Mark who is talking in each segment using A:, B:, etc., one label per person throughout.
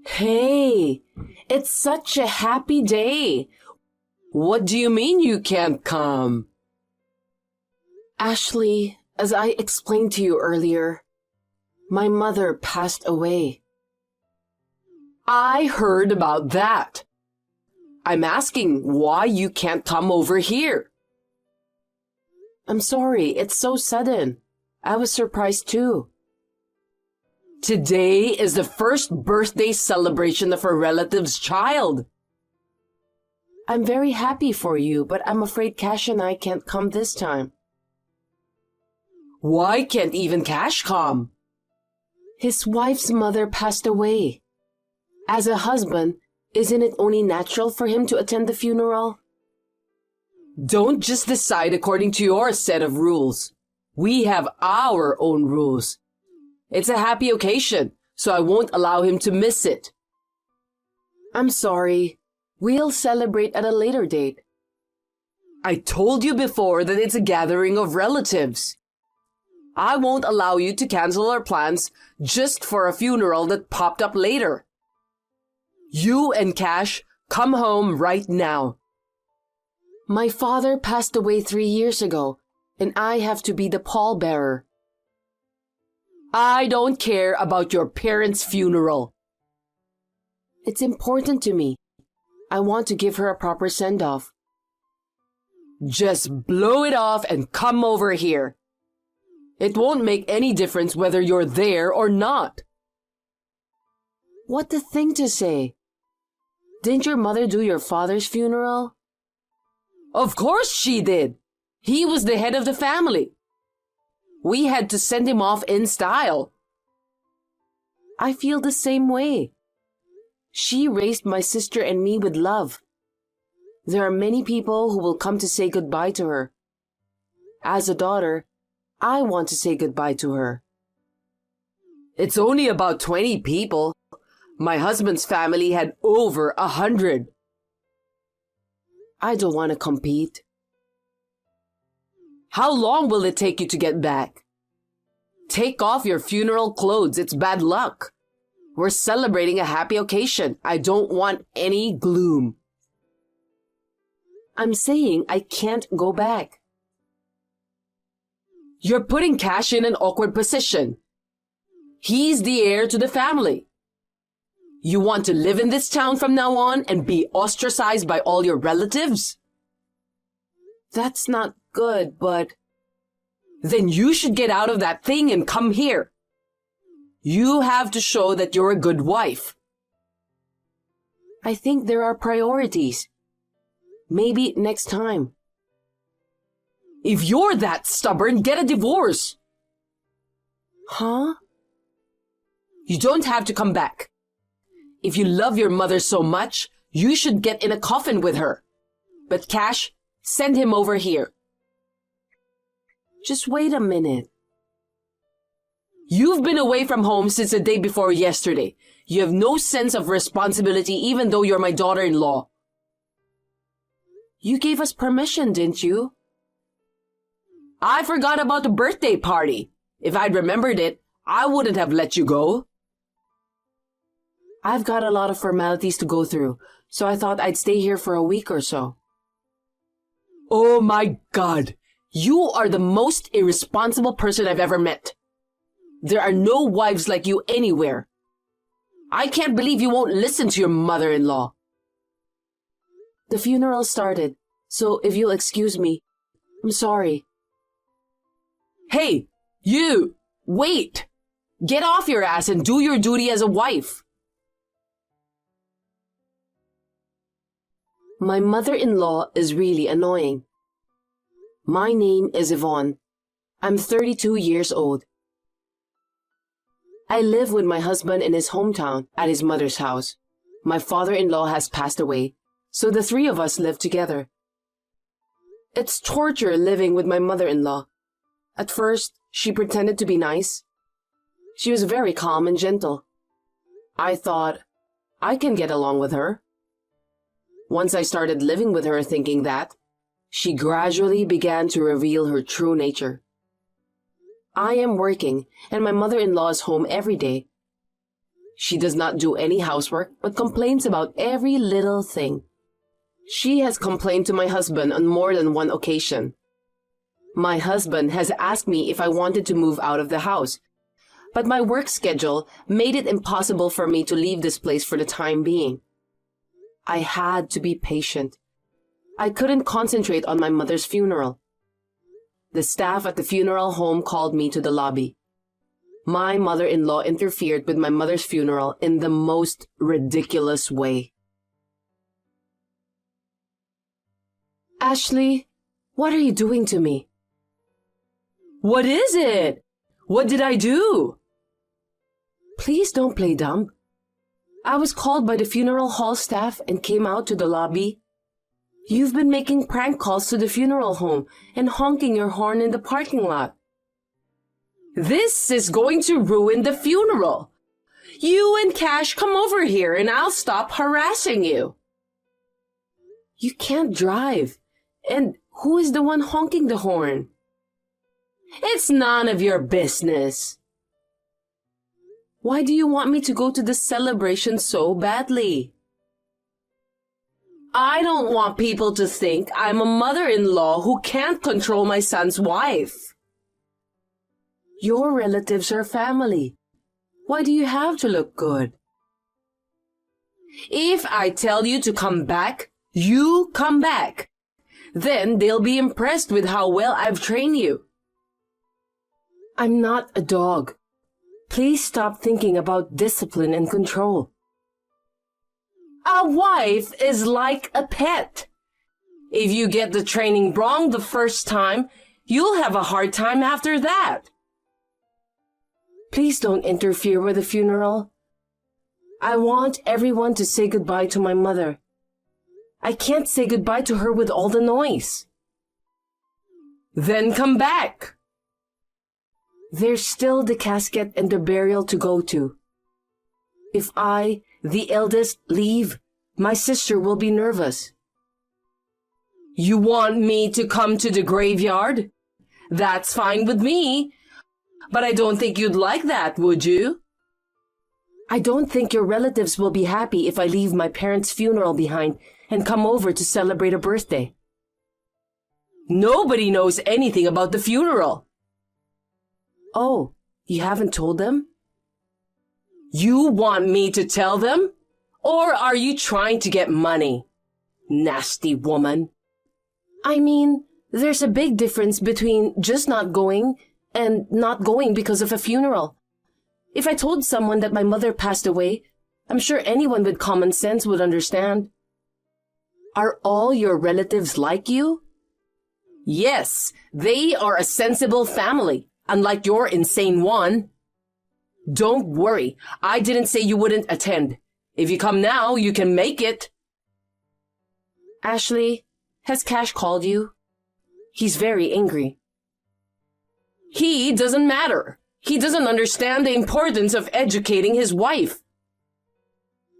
A: Hey, it's such a happy day. What do you mean you can't come? Ashley, as I explained to you earlier, my mother passed away. I heard about that. I'm asking why you can't come over here. I'm sorry, it's so sudden. I was surprised too. Today is the first birthday celebration of a relative's child. I'm very happy for you, but I'm afraid Cash and I can't come this time. Why can't even Cash come? His wife's mother passed away. As a husband, isn't it only natural for him to attend the funeral? Don't just decide according to your set of rules. We have our own rules. It's a happy occasion, so I won't allow him to miss it. I'm sorry. We'll celebrate at a later date. I told you before that it's a gathering of relatives. I won't allow you to cancel our plans just for a funeral that popped up later. You and Cash, come home right now. My father passed away 3 years ago, and I have to be the pallbearer. I don't care about your parents' funeral. It's important to me. I want to give her a proper send-off. Just blow it off and come over here. It won't make any difference whether you're there or not. What a thing to say. Didn't your mother do your father's funeral? Of course she did. He was the head of the family. We had to send him off in style. I feel the same way. She raised my sister and me with love. There are many people who will come to say goodbye to her. As a daughter, I want to say goodbye to her. It's only about 20 people. My husband's family had over 100. I don't want to compete. How long will it take you to get back? Take off your funeral clothes. It's bad luck. We're celebrating a happy occasion. I don't want any gloom. I'm saying I can't go back. You're putting Cash in an awkward position. He's the heir to the family. You want to live in this town from now on and be ostracized by all your relatives? That's not good, but... Then you should get out of that thing and come here. You have to show that you're a good wife. I think there are priorities. Maybe next time. If you're that stubborn, get a divorce. Huh? You don't have to come back. If you love your mother so much, you should get in a coffin with her. But Cash, send him over here. Just wait a minute. You've been away from home since the day before yesterday. You have no sense of responsibility even though you're my daughter-in-law. You gave us permission, didn't you? I forgot about the birthday party. If I'd remembered it, I wouldn't have let you go. I've got a lot of formalities to go through, so I thought I'd stay here for a week or so. Oh my God! You are the most irresponsible person I've ever met. There are no wives like you anywhere. I can't believe you won't listen to your mother-in-law. The funeral started, so if you'll excuse me, I'm sorry. Hey, you! Wait! Get off your ass and do your duty as a wife. My mother-in-law is really annoying. My name is Yvonne. I'm 32 years old. I live with my husband in his hometown at his mother's house. My father-in-law has passed away, so the three of us live together. It's torture living with my mother-in-law. At first, she pretended to be nice. She was very calm and gentle. I thought, I can get along with her. Once I started living with her thinking that, she gradually began to reveal her true nature. I am working, and my mother-in-law is home every day. She does not do any housework but complains about every little thing. She has complained to my husband on more than one occasion. My husband has asked me if I wanted to move out of the house, but my work schedule made it impossible for me to leave this place for the time being. I had to be patient. I couldn't concentrate on my mother's funeral. The staff at the funeral home called me to the lobby. My mother-in-law interfered with my mother's funeral in the most ridiculous way. Ashley, what are you doing to me? What is it? What did I do? Please don't play dumb. I was called by the funeral hall staff and came out to the lobby. You've been making prank calls to the funeral home and honking your horn in the parking lot. This is going to ruin the funeral. You and Cash come over here and I'll stop harassing you. You can't drive. And who is the one honking the horn? It's none of your business. Why do you want me to go to the celebration so badly? I don't want people to think I'm a mother-in-law who can't control my son's wife. Your relatives are family. Why do you have to look good? If I tell you to come back, you come back. Then they'll be impressed with how well I've trained you. I'm not a dog. Please stop thinking about discipline and control. A wife is like a pet. If you get the training wrong the first time, you'll have a hard time after that. Please don't interfere with the funeral. I want everyone to say goodbye to my mother. I can't say goodbye to her with all the noise. Then come back. There's still the casket and the burial to go to. If I, the eldest, leave, my sister will be nervous. You want me to come to the graveyard? That's fine with me. But I don't think you'd like that, would you? I don't think your relatives will be happy if I leave my parents' funeral behind and come over to celebrate a birthday. Nobody knows anything about the funeral. Oh, you haven't told them? You want me to tell them? Or are you trying to get money? Nasty woman. I mean, there's a big difference between just not going and not going because of a funeral. If I told someone that my mother passed away, I'm sure anyone with common sense would understand. Are all your relatives like you? Yes, they are a sensible family, unlike your insane one. Don't worry, I didn't say you wouldn't attend. If you come now, you can make it. Ashley, has Cash called you? He's very angry. He doesn't matter. He doesn't understand the importance of educating his wife.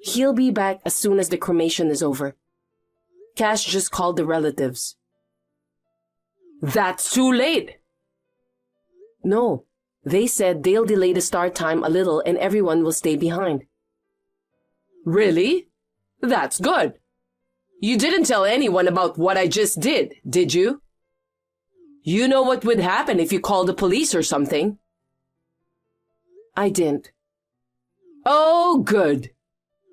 A: He'll be back as soon as the cremation is over. Cash just called the relatives. That's too late. No, they said they'll delay the start time a little and everyone will stay behind. Really? That's good. You didn't tell anyone about what I just did you? You know what would happen if you called the police or something. I didn't. Oh, good.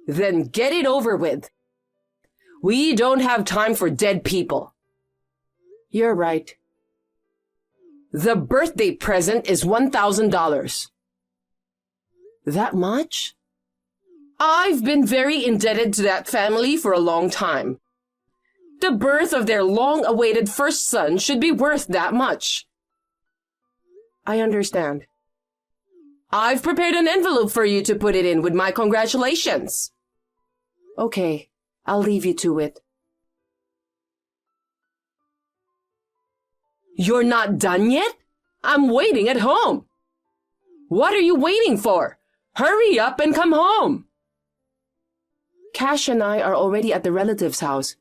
A: Then get it over with. We don't have time for dead people. You're right. The birthday present is $1,000. That much? I've been very indebted to that family for a long time. The birth of their long-awaited first son should be worth that much. I understand. I've prepared an envelope for you to put it in with my congratulations. Okay, I'll leave you to it. You're not done yet? I'm waiting at home. What are you waiting for? Hurry up and come home. Cash and I are already at the relative's house.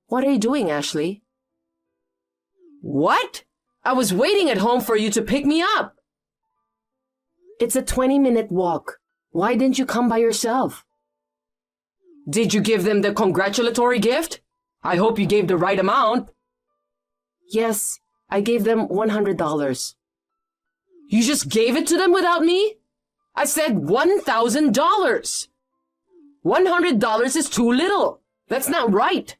A: What are you doing, Ashley? What? I was waiting at home for you to pick me up. It's a 20-minute walk. Why didn't you come by yourself?
B: Did you give them the congratulatory gift? I hope you gave the right amount.
A: Yes, I gave them $100.
B: You just gave it to them without me? I said $1,000. $100 is too little. That's not right.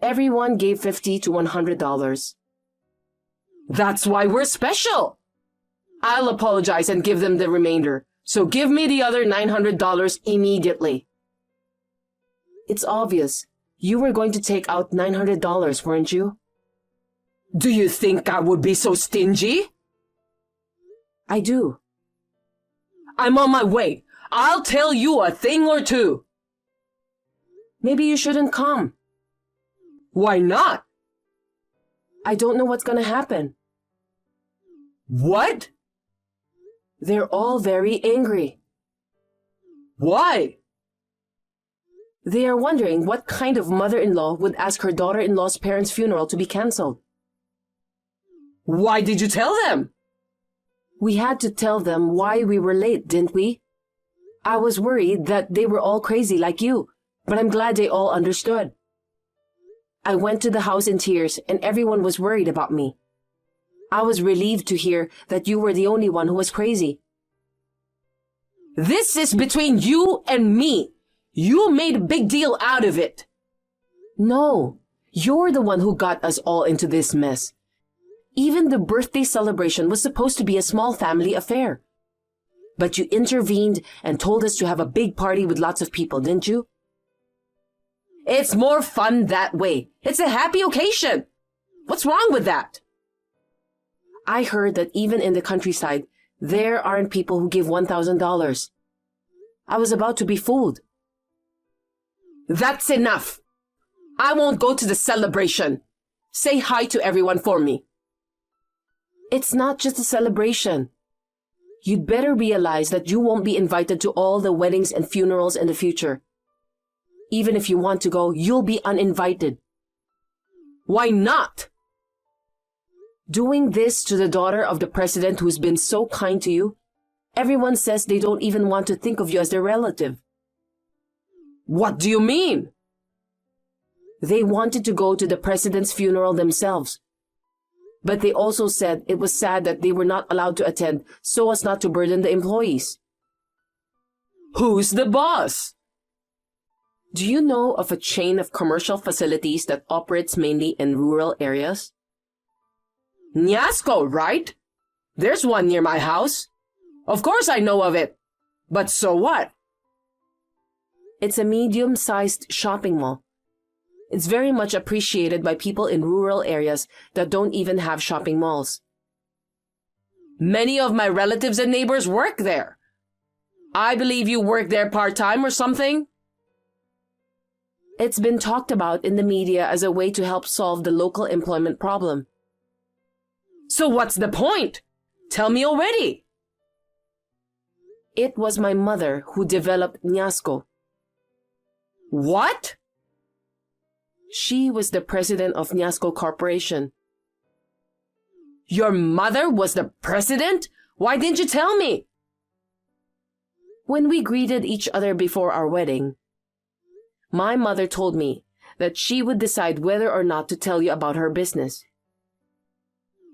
A: Everyone gave $50 to $100.
B: That's why we're special. I'll apologize and give them the remainder. So give me the other $900 immediately.
A: It's obvious. You were going to take out $900, weren't you?
B: Do you think I would be so stingy?
A: I do.
B: I'm on my way. I'll tell you a thing or two.
A: Maybe you shouldn't come.
B: Why not?
A: I don't know what's going to happen.
B: What?
A: They're all very angry.
B: Why?
A: They are wondering what kind of mother-in-law would ask her daughter-in-law's parents' funeral to be cancelled.
B: Why did you tell them?
A: We had to tell them why we were late, didn't we? I was worried that they were all crazy like you, but I'm glad they all understood. I went to the house in tears and everyone was worried about me. I was relieved to hear that you were the only one who was crazy.
B: This is between you and me. You made a big deal out of it.
A: No, you're the one who got us all into this mess. Even the birthday celebration was supposed to be a small family affair. But you intervened and told us to have a big party with lots of people, didn't you?
B: It's more fun that way. It's a happy occasion. What's wrong with that?
A: I heard that even in the countryside, there aren't people who give $1,000. I was about to be fooled.
B: That's enough. I won't go to the celebration. Say hi to everyone for me.
A: It's not just a celebration. You'd better realize that you won't be invited to all the weddings and funerals in the future. Even if you want to go, you'll be uninvited.
B: Why not?
A: Doing this to the daughter of the president who's been so kind to you, everyone says they don't even want to think of you as their relative.
B: What do you mean?
A: They wanted to go to the president's funeral themselves. But they also said it was sad that they were not allowed to attend so as not to burden the employees.
B: Who's the boss?
A: Do you know of a chain of commercial facilities that operates mainly in rural areas?
B: Niasco, right? There's one near my house. Of course I know of it. But so what?
A: It's a medium-sized shopping mall. It's very much appreciated by people in rural areas that don't even have shopping malls.
B: Many of my relatives and neighbors work there. I believe you work there part-time or something?
A: It's been talked about in the media as a way to help solve the local employment problem.
B: So what's the point? Tell me already.
A: It was my mother who developed Niasco.
B: What?
A: She was the president of Niasco Corporation.
B: Your mother was the president? Why didn't you tell me?
A: When we greeted each other before our wedding, my mother told me that she would decide whether or not to tell you about her business.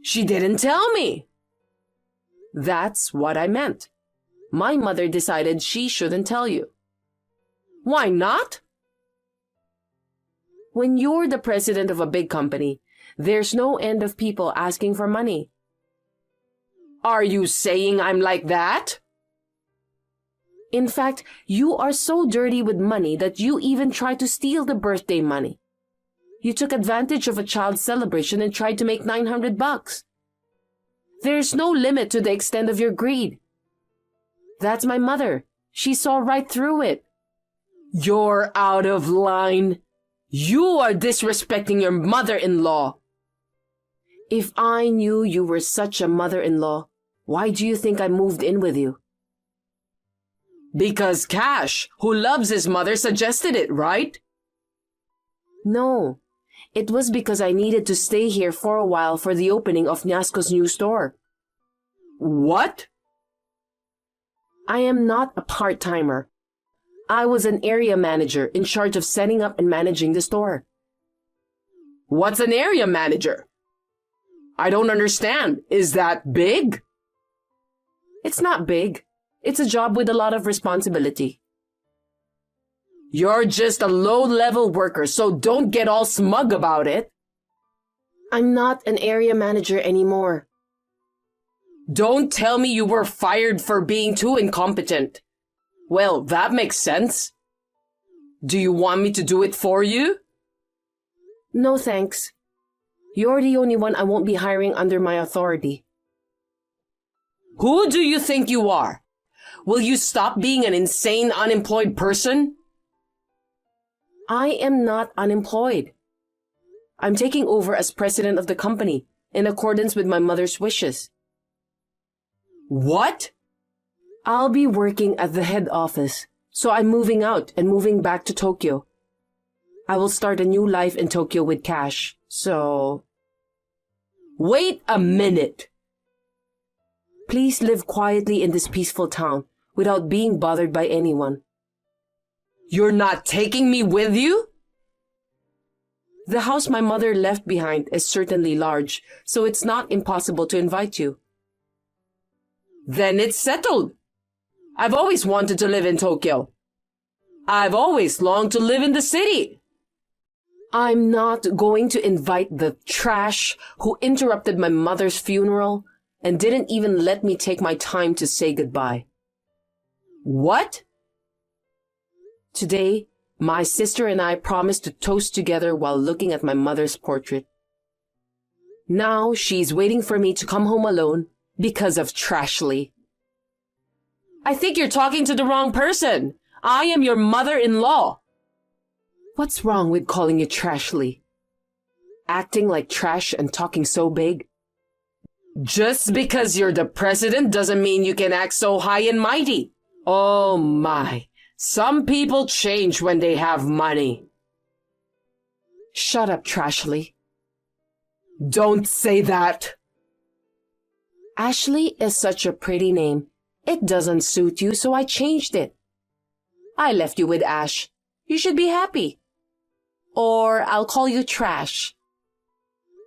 B: She didn't tell me.
A: That's what I meant. My mother decided she shouldn't tell you.
B: Why not?
A: When you're the president of a big company, there's no end of people asking for money.
B: Are you saying I'm like that?
A: In fact, you are so dirty with money that you even tried to steal the birthday money. You took advantage of a child's celebration and tried to make $900. There's no limit to the extent of your greed. That's my mother. She saw right through it.
B: You're out of line. You are disrespecting your mother-in-law.
A: If I knew you were such a mother-in-law, why do you think I moved in with you?
B: Because Cash, who loves his mother, suggested it, right?
A: No, it was because I needed to stay here for a while for the opening of Niasco's new store.
B: What?
A: I am not a part-timer. I was an area manager in charge of setting up and managing the store.
B: What's an area manager? I don't understand. Is that big?
A: It's not big. It's a job with a lot of responsibility.
B: You're just a low-level worker, so don't get all smug about it.
A: I'm not an area manager anymore.
B: Don't tell me you were fired for being too incompetent. Well, that makes sense. Do you want me to do it for you?
A: No thanks. You're the only one I won't be hiring under my authority.
B: Who do you think you are? Will you stop being an insane, unemployed person?
A: I am not unemployed. I'm taking over as president of the company in accordance with my mother's wishes.
B: What?
A: I'll be working at the head office, so I'm moving out and moving back to Tokyo. I will start a new life in Tokyo with cash, so...
B: Wait a minute.
A: Please live quietly in this peaceful town without being bothered by anyone.
B: You're not taking me with you?
A: The house my mother left behind is certainly large, so it's not impossible to invite you.
B: Then it's settled. I've always wanted to live in Tokyo. I've always longed to live in the city.
A: I'm not going to invite the trash who interrupted my mother's funeral and didn't even let me take my time to say goodbye.
B: What?
A: Today, my sister and I promised to toast together while looking at my mother's portrait. Now she's waiting for me to come home alone because of Trashly.
B: I think you're talking to the wrong person. I am your mother-in-law.
A: What's wrong with calling you Trashly? Acting like trash and talking so big?
B: Just because you're the president doesn't mean you can act so high and mighty. Oh my, some people change when they have money.
A: Shut up, Trashly.
B: Don't say that.
A: Ashley is such a pretty name. It doesn't suit you, so I changed it. I left you with Ash. You should be happy. Or I'll call you Trash.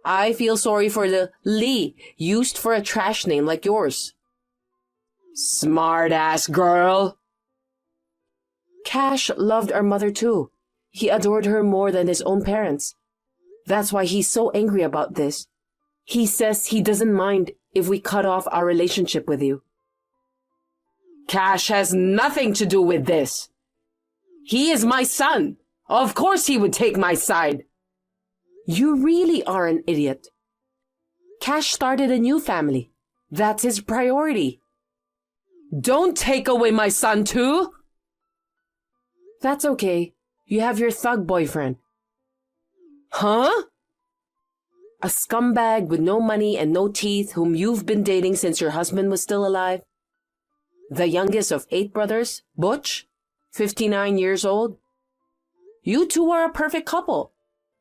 A: I feel sorry for the Lee used for a trash name like yours.
B: Smart ass girl.
A: Cash loved our mother too. He adored her more than his own parents. That's why he's so angry about this. He says he doesn't mind if we cut off our relationship with you.
B: Cash has nothing to do with this. He is my son. Of course he would take my side.
A: You really are an idiot. Cash started a new family. That's his priority.
B: Don't take away my son too.
A: That's okay. You have your thug boyfriend.
B: Huh?
A: A scumbag with no money and no teeth whom you've been dating since your husband was still alive. The youngest of 8 brothers, Butch, 59 years old. You two are a perfect couple.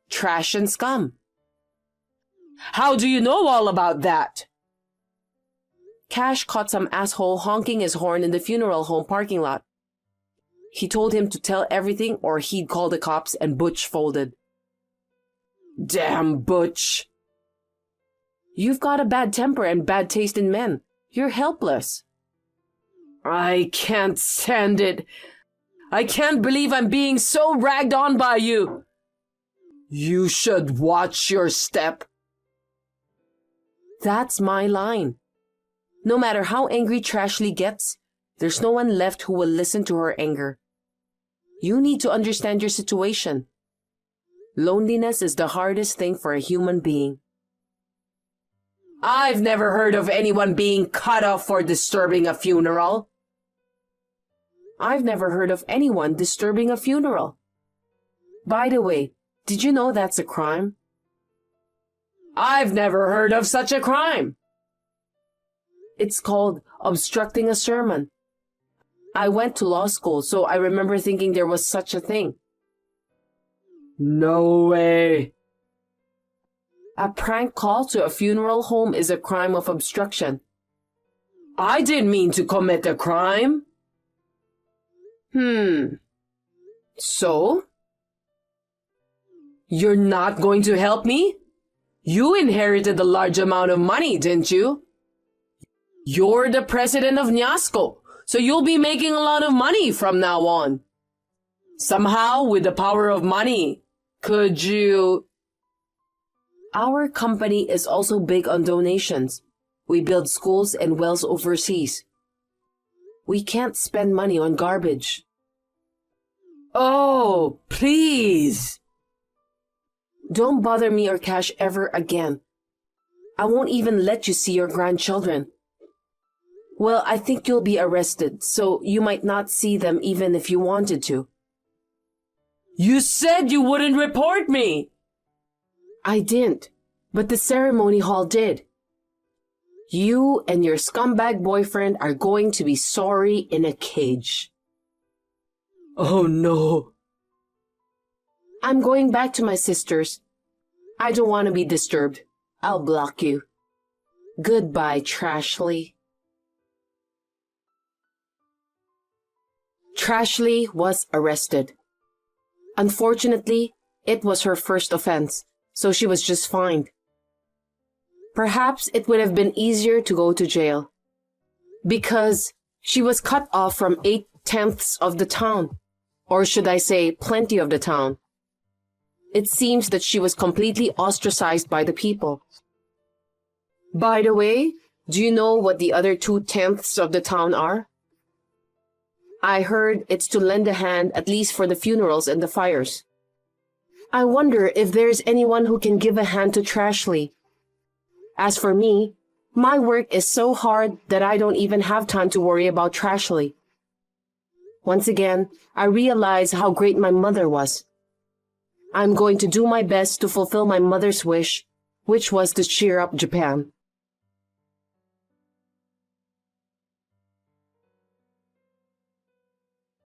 A: Trash and scum.
B: How do you know all about that?
A: Cash caught some asshole honking his horn in the funeral home parking lot. He told him to tell everything or he'd call the cops, and Butch folded.
B: Damn Butch.
A: You've got a bad temper and bad taste in men. You're helpless.
B: I can't stand it. I can't believe I'm being so ragged on by you. You should watch your step.
A: That's my line. No matter how angry Trashly gets, there's no one left who will listen to her anger. You need to understand your situation. Loneliness is the hardest thing for a human being.
B: I've never heard of anyone being cut off for disturbing a funeral.
A: I've never heard of anyone disturbing a funeral. By the way, did you know that's a crime?
B: I've never heard of such a crime.
A: It's called obstructing a sermon. I went to law school, so I remember thinking there was such a thing.
B: No way.
A: A prank call to a funeral home is a crime of obstruction.
B: I didn't mean to commit a crime.
A: So?
B: You're not going to help me? You inherited a large amount of money, didn't you? You're the president of Nyasco, so you'll be making a lot of money from now on. Somehow, with the power of money, could you...
A: Our company is also big on donations. We build schools and wells overseas. We can't spend money on garbage.
B: Oh, please.
A: Don't bother me or Cash ever again. I won't even let you see your grandchildren. Well, I think you'll be arrested, so you might not see them even if you wanted to.
B: You said you wouldn't report me.
A: I didn't, but the ceremony hall did. You and your scumbag boyfriend are going to be sorry in a cage.
B: Oh no.
A: I'm going back to my sister's. I don't want to be disturbed. I'll block you. Goodbye, Trashley. Trashley was arrested. Unfortunately, it was her first offense, so she was just fined. Perhaps it would have been easier to go to jail, because she was cut off from 8/10 of the town, or should I say, plenty of the town. It seems that she was completely ostracized by the people. By the way, do you know what the other 2/10 of the town are? I heard it's to lend a hand at least for the funerals and the fires. I wonder if there's anyone who can give a hand to Trashley. As for me, my work is so hard that I don't even have time to worry about Trashley. Once again, I realize how great my mother was. I'm going to do my best to fulfill my mother's wish, which was to cheer up Japan.